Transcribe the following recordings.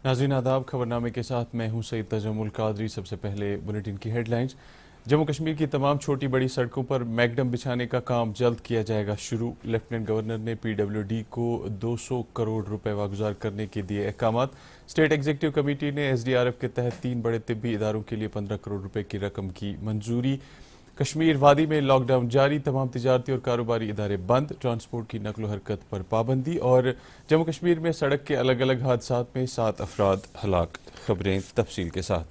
नाज़रीन आदाब, खबरनामे के साथ मैं हूं सईद तजम्मुल कादरी। सबसे पहले बुलेटिन की हेडलाइंस। जम्मू कश्मीर की तमाम छोटी बड़ी सड़कों पर मैकडम बिछाने का काम जल्द किया जाएगा शुरू। लेफ्टिनेंट गवर्नर ने PWD को 200 करोड़ रुपए वागुजार करने के दिए अहकामात। स्टेट एग्जीक्यूटिव कमेटी ने SDRF के तहत 3 बड़े तिब्बी इदारों के लिए 15 करोड़ रुपए की रकम की मंजूरी। कश्मीर वादी में लॉकडाउन जारी, तमाम तिजारती और कारोबारी इदारे बंद, ट्रांसपोर्ट की नकलो हरकत पर पाबंदी। और जम्मू कश्मीर में सड़क के अलग अलग हादसात में 7 अफराद हलाक। खबरें तफसील के साथ।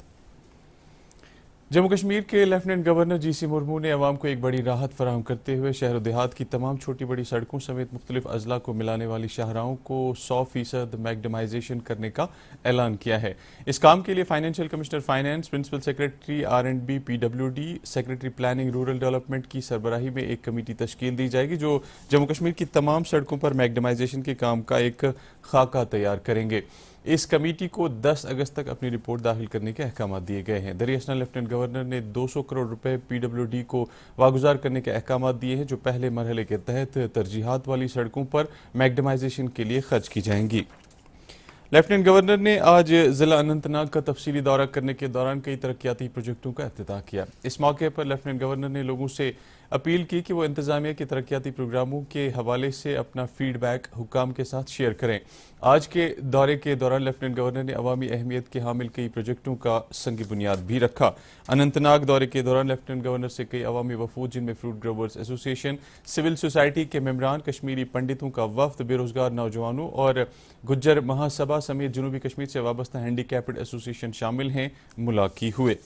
जम्मू कश्मीर के लेफ्टिनेंट गवर्नर GC मुर्मू ने अवाम को एक बड़ी राहत फराहम करते हुए शहर देहात की तमाम छोटी बड़ी सड़कों समेत मुख्तलिफ अजला को मिलाने वाली शाहराहों को 100% मैकडमाइजेशन करने का ऐलान किया है। इस काम के लिए financial commissioner finance, principal secretary R&B PWD, secretary planning rural development की सरबराही में एक कमेटी तश्कील दी जाएगी जो जम्मू कश्मीर की तमाम सड़कों पर मैकडमाइजेशन के काम का एक खाका तैयार करेंगे। इस कमेटी को 10 अगस्त तक अपनी रिपोर्ट दाखिल करने के अहकाम दिए गए हैं। दरियासना लेफ्टिनेंट गवर्नर ने 200 करोड़ रुपए PWD को वागुजार करने के अहकाम दिए हैं जो पहले मरहले के तहत तरजीहात वाली सड़कों पर मैकडमाइजेशन के लिए खर्च की जाएंगी। लेफ्टिनेंट गवर्नर ने आज जिला अनंतनाग का तफसीली दौरा करने के दौरान कई तरक्याती प्रोजेक्टों का इफ्तिताह किया। इस मौके पर लेफ्टिनेंट गवर्नर ने लोगों से अपील की कि वो इंतजामिया के तरक्याती प्रोग्रामों के हवाले से अपना फीडबैक हुक्काम के साथ शेयर करें। आज के दौरे के दौरान लेफ्टिनेंट गवर्नर ने अवामी अहमियत के हामिल कई प्रोजेक्टों का संग बुनियाद भी रखा। अनंतनाग दौरे के दौरान लेफ्टिनेंट गवर्नर से कई अवामी वफूद जिनमें fruit growers association, civil society के मेम्बरान, कश्मीरी पंडितों का वफ्द, बेरोजगार नौजवानों और गुज्जर महासभा समेत जनूबी कश्मीर से वाबस्ता हैंडीकैप्ड एसोसिएशन शामिल हैं, मुलाकी हुए।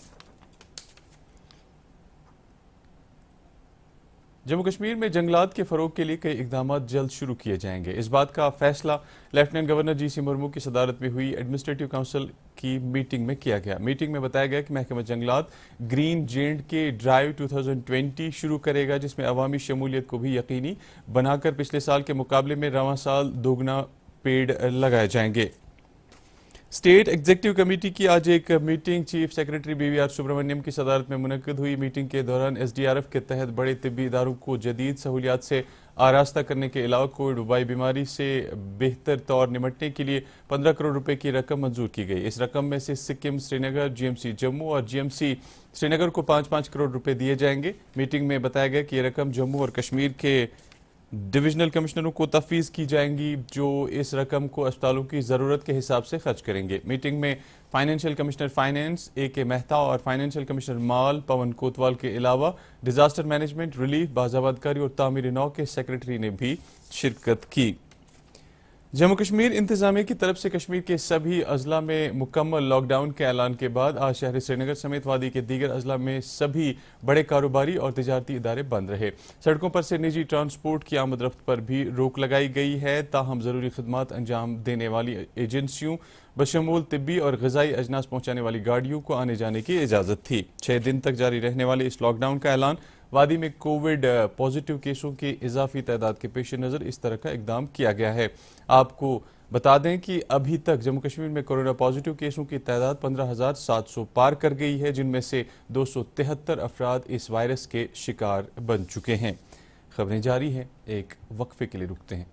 जम्मू कश्मीर में जंगलात के फरोग के लिए कई इकदाम जल्द शुरू किए जाएंगे। इस बात का फैसला लेफ्टिनेंट गवर्नर GC मुर्मू की सदारत में हुई एडमिनिस्ट्रेटिव काउंसिल की मीटिंग में किया गया। मीटिंग में बताया गया कि महकमा जंगलात ग्रीन J&K ड्राइव 2020 शुरू करेगा जिसमें अवामी शमूलियत को भी यकीनी बनाकर पिछले साल के मुकाबले में रवां साल दोगुना पेड़ लगाए जाएंगे। स्टेट एग्जीक्यूटिव कमेटी की आज एक meeting chief secretary BVR Subrahmanyam की सदारत में मुनक्किद हुई। मीटिंग के दौरान SDRF के तहत बड़े तिब्बी इदारों को जदीद सहूलियात से आरास्ता करने के अलावा कोविड वबाई बीमारी से बेहतर तौर निमटने के लिए 15 करोड़ रुपए की रकम मंजूर की गई। इस रकम में से सिक्किम, श्रीनगर, GMC जम्मू और GMC श्रीनगर को 5-5 करोड़ रुपए दिए जाएंगे। मीटिंग में बताया गया कि यह रकम जम्मू और कश्मीर के डिविजनल कमिश्नरों को तफवीज की जाएंगी जो इस रकम को अस्पतालों की ज़रूरत के हिसाब से खर्च करेंगे। मीटिंग में financial commissioner finance AK Mehta और फाइनेंशियल कमिश्नर माल पवन कोतवाल के अलावा डिजास्टर मैनेजमेंट, रिलीफ, बाज़ाबादकारी और तामीर नौ के सेक्रेटरी ने भी शिरकत की। जम्मू कश्मीर इंतजामिया की तरफ से कश्मीर के सभी अजला में मुकम्मल लॉकडाउन के ऐलान के बाद आज शहर श्रीनगर समेत वादी के दीगर अजला में सभी बड़े कारोबारी और तिजारती इदारे बंद रहे। सड़कों पर से निजी ट्रांसपोर्ट की आमद रफ्त पर भी रोक लगाई गई है। ताहम ज़रूरी खदमात अंजाम देने वाली एजेंसियों बशमूल तिब्बी और ग़िज़ाई अजनास पहुँचाने वाली गाड़ियों को आने जाने की इजाज़त थी। 6 दिन तक जारी रहने वाले इस लॉकडाउन का ऐलान वादी में कोविड पॉजिटिव केसों की इजाफी तादाद के पेश नज़र इस तरह का इकदाम किया गया है। आपको बता दें कि अभी तक जम्मू कश्मीर में कोरोना पॉजिटिव केसों की तादाद 15,700 पार कर गई है जिनमें से 273 अफराद इस वायरस के शिकार बन चुके हैं। खबरें जारी हैं, एक वक्फे के लिए रुकते हैं।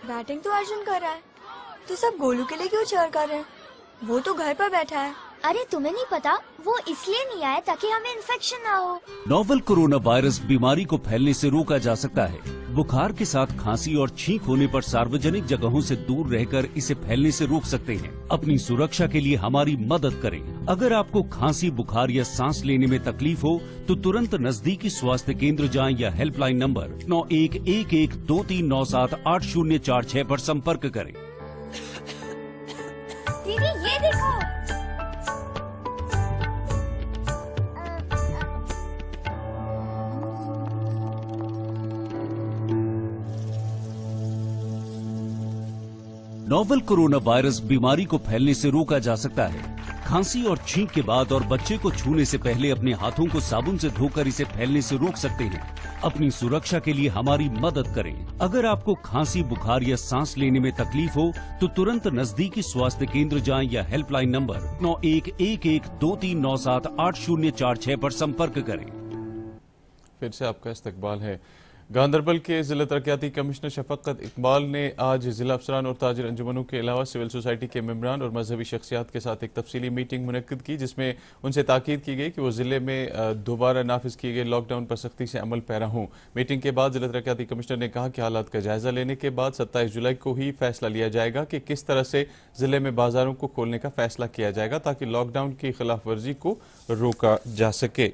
बैटिंग तो अर्जुन कर रहा है, तो सब गोलू के लिए क्यों चीयर कर रहे हैं? वो तो घर पर बैठा है। अरे तुम्हें नहीं पता, वो इसलिए नहीं आया ताकि हमें इन्फेक्शन ना हो। नोवेल कोरोना वायरस बीमारी को फैलने से रोका जा सकता है। बुखार के साथ खांसी और छींक होने पर सार्वजनिक जगहों से दूर रहकर इसे फैलने से रोक सकते हैं। अपनी सुरक्षा के लिए हमारी मदद करें। अगर आपको खांसी, बुखार या सांस लेने में तकलीफ हो तो तुरंत नजदीकी स्वास्थ्य केंद्र जाएं या हेल्पलाइन नंबर 911123978046 पर संपर्क करें। दीदी ये देखो। नोवेल कोरोना वायरस बीमारी को फैलने से रोका जा सकता है। खांसी और छींक के बाद और बच्चे को छूने से पहले अपने हाथों को साबुन से धोकर इसे फैलने से रोक सकते हैं। अपनी सुरक्षा के लिए हमारी मदद करें। अगर आपको खांसी, बुखार या सांस लेने में तकलीफ हो तो तुरंत नजदीकी स्वास्थ्य केंद्र जाएं या हेल्पलाइन नंबर 911123978046 पर संपर्क करें। फिर से आपका इस्तकबाल है। गांधरबल के जिला तरक्याती कमिश्नर शफकत इकबाल ने आज जिला अफसरान और ताजिर अंजुमनों के अलावा सिविल सोसाइटी के मेंबरान और मजहबी शख्सियात के साथ एक तफसीली मीटिंग मुनक्किद की, जिसमें उनसे ताकीद की गई कि वो जिले में दोबारा नाफिज किए गए लॉकडाउन पर सख्ती से अमल पैरा हों। मीटिंग के बाद जिला तरक्याती कमिश्नर ने कहा कि हालात का जायजा लेने के बाद 27 जुलाई को ही फैसला लिया जाएगा कि किस तरह से जिले में बाजारों को खोलने का फैसला किया जाएगा ताकि लॉकडाउन की खिलाफ वर्जी को रोका जा सके।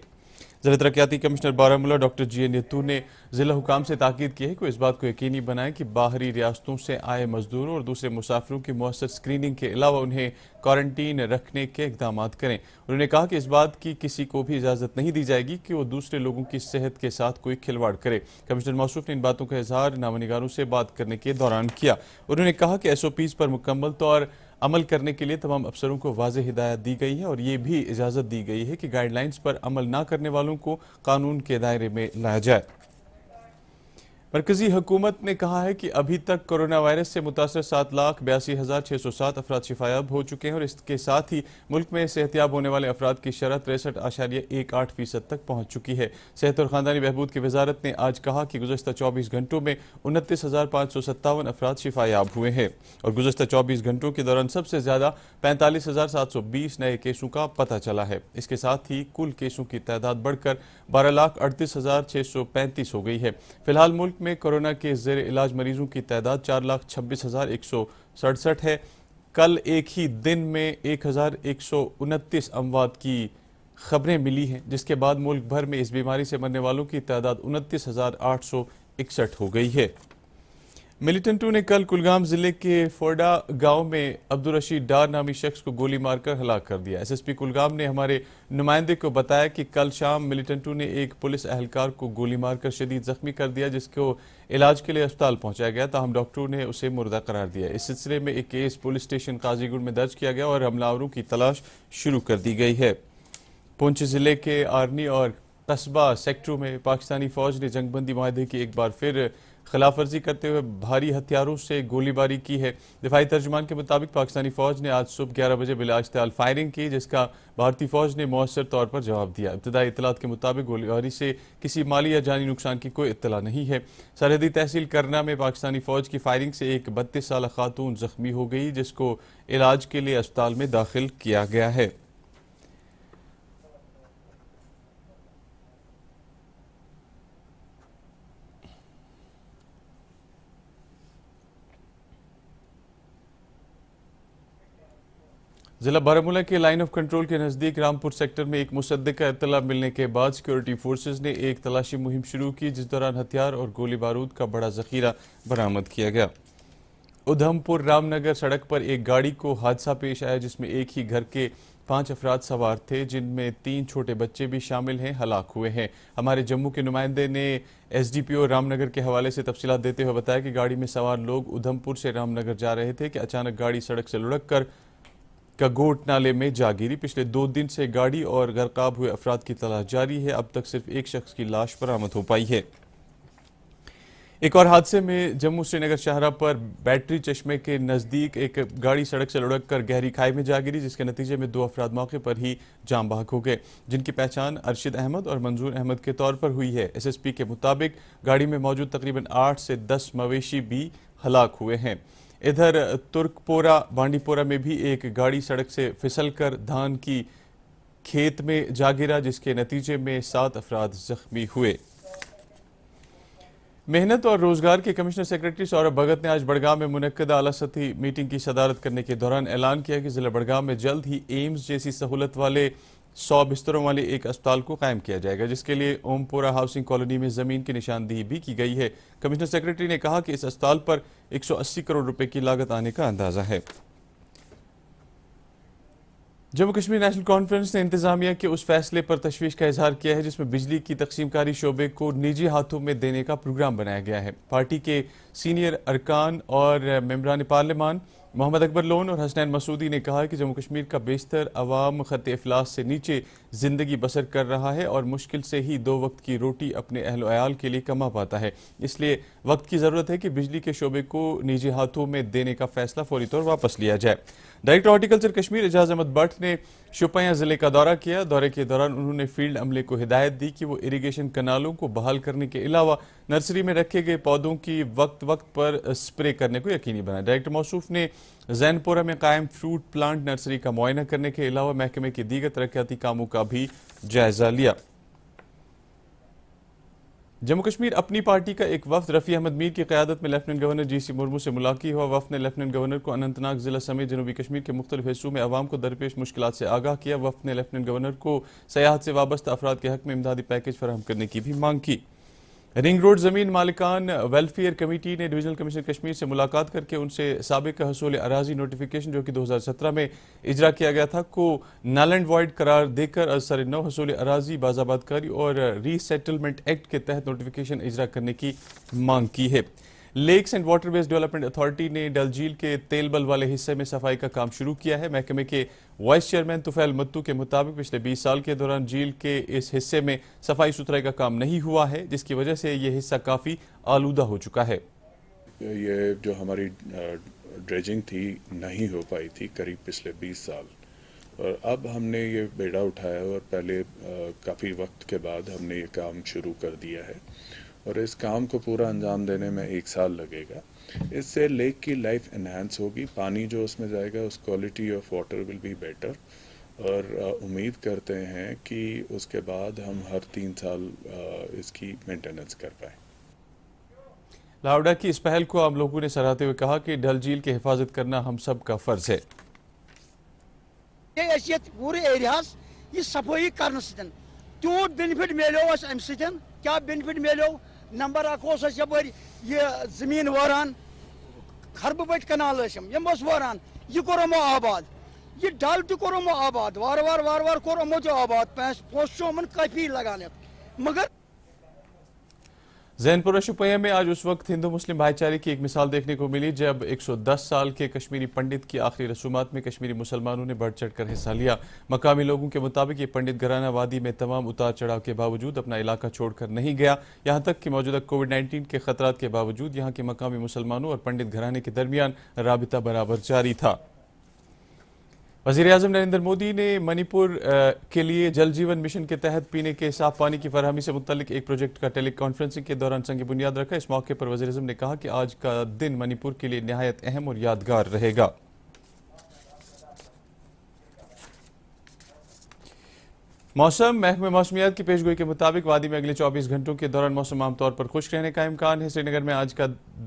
जिला तरक्याती कमिश्नर बारामूला डॉक्टर GN यत्तू ने जिला हुकाम से ताकीद की है कि इस बात को यकीनी बनाएं कि बाहरी रियासतों से आए मजदूरों और दूसरे मुसाफिरों की मौसर स्क्रीनिंग के अलावा उन्हें क्वारंटीन रखने के इकदाम करें। उन्होंने कहा कि इस बात की किसी को भी इजाज़त नहीं दी जाएगी कि वो दूसरे लोगों की सेहत के साथ कोई खिलवाड़ करे। कमिश्नर मौसूफ ने इन बातों का इजहार नामनिगारों से बात करने के दौरान किया। उन्होंने कहा कि SOPs पर मुकम्मल तौर अमल करने के लिए तमाम अफसरों को वाज़ेह हिदायत दी गई है और ये भी इजाज़त दी गई है कि गाइडलाइंस पर अमल न करने वालों को कानून के दायरे में लाया जाए। मरकजी हुकूमत ने कहा है कि अभी तक कोरोना वायरस से मुतासर 7,82,607 अफराद शिफायाब हो चुके हैं और इसके साथ ही मुल्क में सेहतियाब होने वाले अफराद की शरह 63.18% तक पहुँच चुकी है। सेहत और ख़ानदानी बहबूद की वजारत ने आज कहा कि गुज़श्ता 24 घंटों में 29,557 अफराद शिफायाब हुए हैं और गुज़श्ता 24 घंटों के दौरान सबसे ज़्यादा 45,720 नए केसों का पता चला है। इसके साथ ही कुल केसों की तादाद बढ़कर 12,38,635 हो गई है। फिलहाल मुल्क में कोरोना के ज़ेर इलाज मरीजों की तादाद 4,26,167 है। कल एक ही दिन में 1,129 अमवात की खबरें मिली हैं, जिसके बाद मुल्क भर में इस बीमारी से मरने वालों की तादाद 29,861 हो गई है। मिलिटेंटों ने कल कुलगाम जिले के फोर्डा गांव में अब्दुल रशीद डार नामी शख्स को गोली मारकर हलाक कर दिया। SSP कुलगाम ने हमारे नुमाइंदे को बताया कि कल शाम मिलिटेंटों ने एक पुलिस अहलकार को गोली मारकर शदीद जख्मी कर दिया, जिसको इलाज के लिए अस्पताल पहुंचाया गया, ताहम डॉक्टरों ने उसे मुर्दा करार दिया। इस सिलसिले में एक केस पुलिस स्टेशन काजीगुंड में दर्ज किया गया और हमलावरों की तलाश शुरू कर दी गई है। पुंछ जिले के आर्नी और कस्बा सेक्टरों में पाकिस्तानी फौज ने जंगबंदी माहदे की एक बार फिर खिलाफ वर्जी करते हुए भारी हथियारों से गोलीबारी की है। दिफाई तर्जुमान के मुताबिक पाकिस्तानी फौज ने आज सुबह 11 बजे बिलाइश्तियाल फायरिंग की, जिसका भारतीय फौज ने मौसर तौर पर जवाब दिया। इब्तदाई इत्तलात के मुताबिक गोलीबारी से किसी माली या जानी नुकसान की कोई इत्तला नहीं है। सरहदी तहसील करना में पाकिस्तानी फौज की फायरिंग से एक 32 साल खातून जख्मी हो गई, जिसको इलाज के लिए अस्पताल में दाखिल किया गया है। जिला बारामूला के लाइन ऑफ कंट्रोल के नज़दीक रामपुर सेक्टर में एक मुसद्दिका इत्तला मिलने के बाद सिक्योरिटी फोर्सेज ने एक तलाशी मुहिम शुरू की, जिस दौरान हथियार और गोली बारूद का बड़ा जखीरा बरामद किया गया। उधमपुर रामनगर सड़क पर एक गाड़ी को हादसा पेश आया, जिसमें एक ही घर के 5 अफराद सवार थे, जिनमें 3 छोटे बच्चे भी शामिल हैं, हलाक हुए हैं। हमारे जम्मू के नुमाइंदे ने SDPO रामनगर के हवाले से तफसीलात देते हुए बताया कि गाड़ी में सवार लोग उधमपुर से रामनगर जा रहे थे कि अचानक गाड़ी सड़क से लुढ़क कर कगोट नाले में जा गिरी। पिछले 2 दिन से गाड़ी और गरकाब हुए अफराद की तलाश जारी है। अब तक सिर्फ एक शख्स की लाश बरामद हो पाई है। एक और हादसे में जम्मू श्रीनगर शाहरा पर बैटरी चश्मे के नज़दीक एक गाड़ी सड़क से लुढ़क कर गहरी खाई में जा गिरी, जिसके नतीजे में 2 अफराद मौके पर ही जान बहक हो गए, जिनकी पहचान अरशद अहमद और मंजूर अहमद के तौर पर हुई है। SSP के मुताबिक गाड़ी में मौजूद तकरीबन 8 से 10 मवेशी भी हलाक हुए हैं। इधर तुर्कपोरा बांडीपोरा में भी एक गाड़ी सड़क से फिसलकर धान की खेत में जा गिरा, जिसके नतीजे में 7 अफराद जख्मी हुए। मेहनत और रोजगार के कमिश्नर सेक्रेटरी सौरभ भगत ने आज बड़गाम में मुनक्कदा आला सतही मीटिंग की सदारत करने के दौरान ऐलान किया कि जिला बड़गाम में जल्द ही एम्स जैसी सहूलत वाले 100 बिस्तरों वाले एक अस्पताल को कायम किया जाएगा, जिसके लिए ओमपुरा हाउसिंग कॉलोनी में जमीन की निशानदेही भी की गई है। कमिश्नर सेक्रेटरी ने कहा कि इस अस्पताल पर 180 करोड़ रुपए की लागत आने का अंदाजा है। जम्मू कश्मीर नेशनल कॉन्फ्रेंस ने इंतजामिया के उस फैसले पर तशवीश का इजहार किया है जिसमें बिजली की तकसीमकारी शोबे को निजी हाथों में देने का प्रोग्राम बनाया गया है। पार्टी के सीनियर अरकान और मेंबरान पार्लियामान मोहम्मद अकबर लोन और हसनैन मसूदी ने कहा कि जम्मू कश्मीर का बेशतर अवाम खत्ते इफलास से नीचे ज़िंदगी बसर कर रहा है और मुश्किल से ही 2 वक्त की रोटी अपने अहल अयाल के लिए कमा पाता है। इसलिए वक्त की ज़रूरत है कि बिजली के शोबे को निजी हाथों में देने का फैसला फौरी तौर वापस लिया जाए। डायरेक्टर हॉर्टिकल्चर कश्मीर एजाज अहमद भट्ट ने शोपियां ज़िले का दौरा किया। दौरे के दौरान उन्होंने फील्ड अमले को हिदायत दी कि वो इरिगेशन कनालों को बहाल करने के अलावा नर्सरी में रखे गए पौधों की वक्त वक्त पर स्प्रे करने को यकीनी बनाए। डायरेक्टर मौसूफ ने जैनपुरा में कायम फ्रूट प्लांट नर्सरी का मुआयना करने के अलावा महकमे के दीगर तरक्याती कामों का भी जायजा लिया। जम्मू कश्मीर अपनी पार्टी का एक वफ्द रफ़ी अहमद मीर की क़यादत में लेफ्टिनेंट गवर्नर जीसी मुर्मू से मुलाकात हुआ। वफ्द ने लेफ्टिनेंट गवर्नर को अनंतनाग जिला समेत जनूबी कश्मीर के मुख्तलिफ हिस्सों में आवाम को दरपेश मुश्किलात से आगाह किया। वफ्द ने लेफ्टिनेंट गवर्नर को सयाहत से वाबस्ता अफराद के हक में इमदादी पैकेज फराहम करने की भी मांग की। रिंग रोड ज़मीन मालिकान वेलफेयर कमेटी ने डिवीजनल कमिश्नर कश्मीर से मुलाकात करके उनसे साबिक हसूल अराजी नोटिफिकेशन जो कि 2017 में इजरा किया गया था को नल एंड वॉइड करार देकर असर नौ हसूल अराजी बाज़ाबादकारी और रीसेटलमेंट एक्ट के तहत नोटिफिकेशन इजरा करने की मांग की है। Lakes and water based development authority ने डल झील के तेलबल वाले हिस्से में सफाई का काम शुरू किया है। महकमे के वाइस चेयरमैन तुफैल मत्तू के मुताबिक पिछले 20 साल के दौरान झील के इस हिस्से में सफाई सुथराई का काम नहीं हुआ है, जिसकी वजह से ये हिस्सा काफ़ी आलूदा हो चुका है। ये जो हमारी ड्रेजिंग थी नहीं हो पाई थी करीब पिछले 20 साल, और अब हमने ये बेड़ा उठाया और पहले काफ़ी वक्त के बाद हमने ये काम शुरू कर दिया है और इस काम को पूरा अंजाम देने में 1 साल लगेगा। इससे लेक की लाइफ एनहांस होगी, पानी जो उसमें जाएगा उस quality of water will be better, और उम्मीद करते हैं कि उसके बाद हम हर 3 साल इसकी मेंटेनेंस कर पाएँ। लाहौड़ा की इस पहल को आम लोगों ने सराहते हुए कहा कि डल झील की हिफाजत करना हम सब का फर्ज है। पूरे एरियास ये सफाई करने से तूत बेनिफिट मिलो अम क्या बेनिफिट मिलो। नंबर 1 यपर ये जमीन वारान खरब बट कनाल वारान यह कोर आबाद, ये डल तो कोर आबाद, वार वार कोर जो आबाद पोस्ट काफी लगाने, मगर जैनपुरा शुपिया में आज उस वक्त हिंदू मुस्लिम भाईचारे की एक मिसाल देखने को मिली जब 110 साल के कश्मीरी पंडित की आखिरी रसूमात में कश्मीरी मुसलमानों ने बढ़ चढ़ कर हिस्सा लिया। मकामी लोगों के मुताबिक ये पंडित घराना वादी में तमाम उतार चढ़ाव के बावजूद अपना इलाका छोड़कर नहीं गया, यहाँ तक कि मौजूदा कोविड-19 के खतरात के बावजूद यहाँ के मकामी मुसलमानों और पंडित घराने के दरमियान राबिता बराबर जारी था। वज़ीर-ए-आज़म नरेंद्र मोदी ने मणिपुर के लिए जल जीवन मिशन के तहत पीने के साफ पानी की फरहमी से मुतल्लिक एक प्रोजेक्ट का टेली कॉन्फ्रेंसिंग के दौरान संग बुनियाद रखा। इस मौके पर वज़ीर-ए-आज़म ने कहा कि आज का दिन मणिपुर के लिए निहायत अहम और यादगार रहेगा। मौसम महकमे मौसमियात की पेशगोई के मुताबिक वादी में अगले 24 घंटों के दौरान मौसम आमतौर पर खुश्क रहने का इम्कान है। श्रीनगर में आज का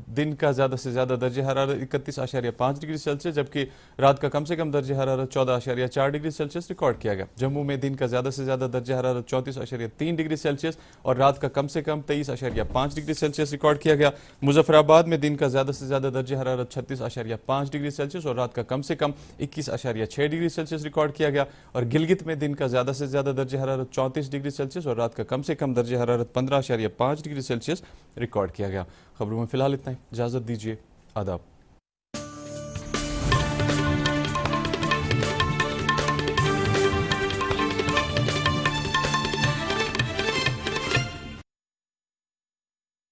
दिन का ज़्यादा से ज़्यादा दर्जे हरारत 31.5 डिग्री सेल्सियस जबकि रात का कम से कम दर्जे हरारत 14.4 डिग्री सेल्सियस रिकॉर्ड किया गया। जम्मू में दिन का ज़्यादा से ज़्यादा दर्जे हरारत 34.3 डिग्री सेल्सियस और रात का कम से कम 23.5 डिग्री सेल्सियस रिकॉर्ड किया गया। मुजफ्फराबाद में दिन का ज़्यादा से ज़्यादा दर्जे हरारत 36.5 डिग्री सेल्सियस और रात का कम से कम 21.6 डिग्री सेल्सियस रिकॉर्ड किया गया और गिलगित में दिन का ज़्यादा से ज़्यादा दर्जे हरारत 34 डिग्री सेल्सियस और रात का कम से कम दर्जे हरारत 15.5 डिग्री सेल्सियस रिकॉर्ड किया गया। खबरों में फिलहाल इतना ही, इजाज़त दीजिए, आदाब।